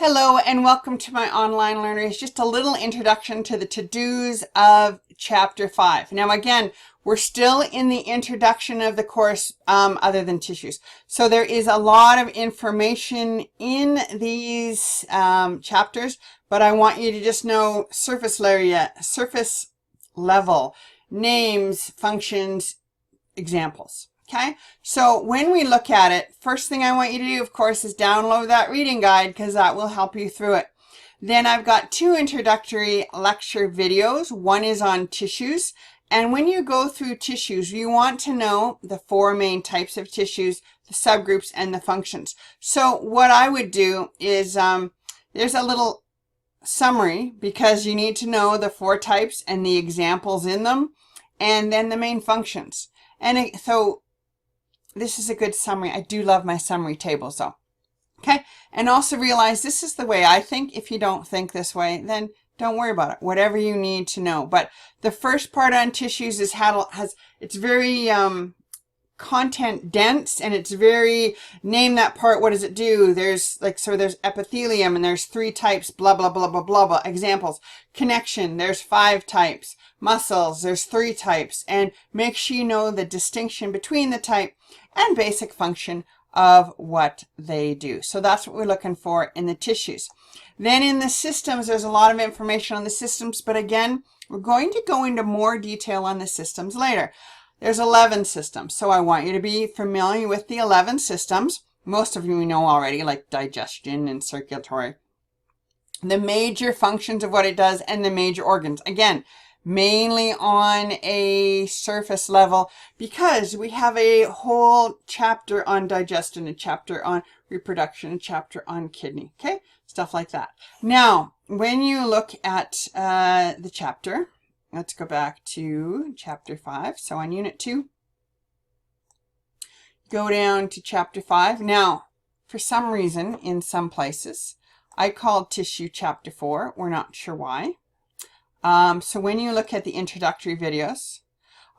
Hello and welcome to my online learners. Just a little introduction to the to-dos of chapter 5. Now again, we're still in the introduction of the course other than tissues. So there is a lot of information in these chapters, but I want you to just know surface level, names, functions, examples. Okay, so when we look at it, first thing I want you to do, of course, is download that reading guide because that will help you through it. Then I've got 2 introductory lecture videos. One is on tissues. And when you go through tissues, you want to know the 4 main types of tissues, the subgroups, and the functions. So what I would do is, there's a little summary because you need to know the 4 types and the examples in them, and then the main functions. And so this is a good summary. I do love my summary tables though. Okay, and also realize this is the way I think. If you don't think this way, then don't worry about it. Whatever you need to know. But the first part on tissues is it's very content dense, and it's very, name that part, what does it do? There's there's epithelium, and there's 3 types, blah blah blah blah blah blah. Examples: connection, there's 5 types. Muscles, there's 3 types, and make sure you know the distinction between the type and basic function of what they do. So that's what we're looking for in the tissues. Then in the systems, there's a lot of information on the systems, but again, we're going to go into more detail on the systems later. There's 11 systems, so I want you to be familiar with the 11 systems. Most of you know already, like digestion and circulatory. The major functions of what it does and the major organs. Again, mainly on a surface level because we have a whole chapter on digestion, a chapter on reproduction, a chapter on kidney, okay? Stuff like that. Now, when you look at the chapter, let's go back to chapter 5. So on unit 2, go down to chapter 5. Now, for some reason, in some places, I called tissue chapter 4. We're not sure why. So when you look at the introductory videos,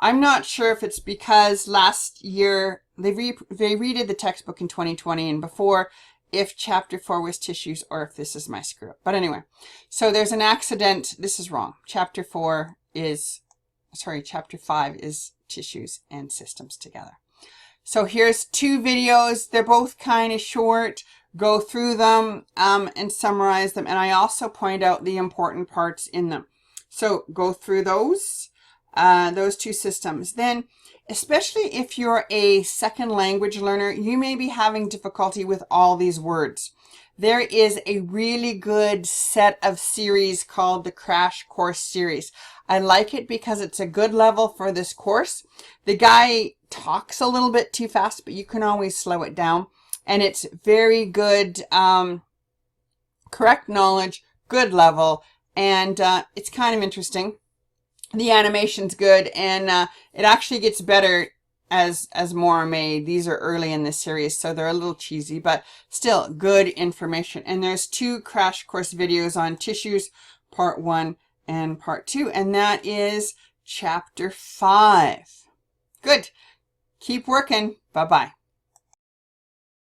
I'm not sure if it's because last year they redid the textbook in 2020 and before, if chapter 4 was tissues or if this is my screw up. But anyway, so there's an accident. This is wrong. Chapter 5 is tissues and systems together. So here's 2 videos. They're both kind of short. Go through them and summarize them. And I also point out the important parts in them. So go through those 2 systems. Then, especially if you're a second language learner, you may be having difficulty with all these words. There is a really good set of series called the Crash Course series. I like it because it's a good level for this course. The guy talks a little bit too fast, but you can always slow it down. And it's very good, correct knowledge, good level. And it's kind of interesting. The animation's good, and it actually gets better as more are made. These are early in this series, so they're a little cheesy, but still good information. And there's 2 crash course videos on tissues, part 1 and part 2, and that is chapter 5. Good. Keep working. Bye-bye.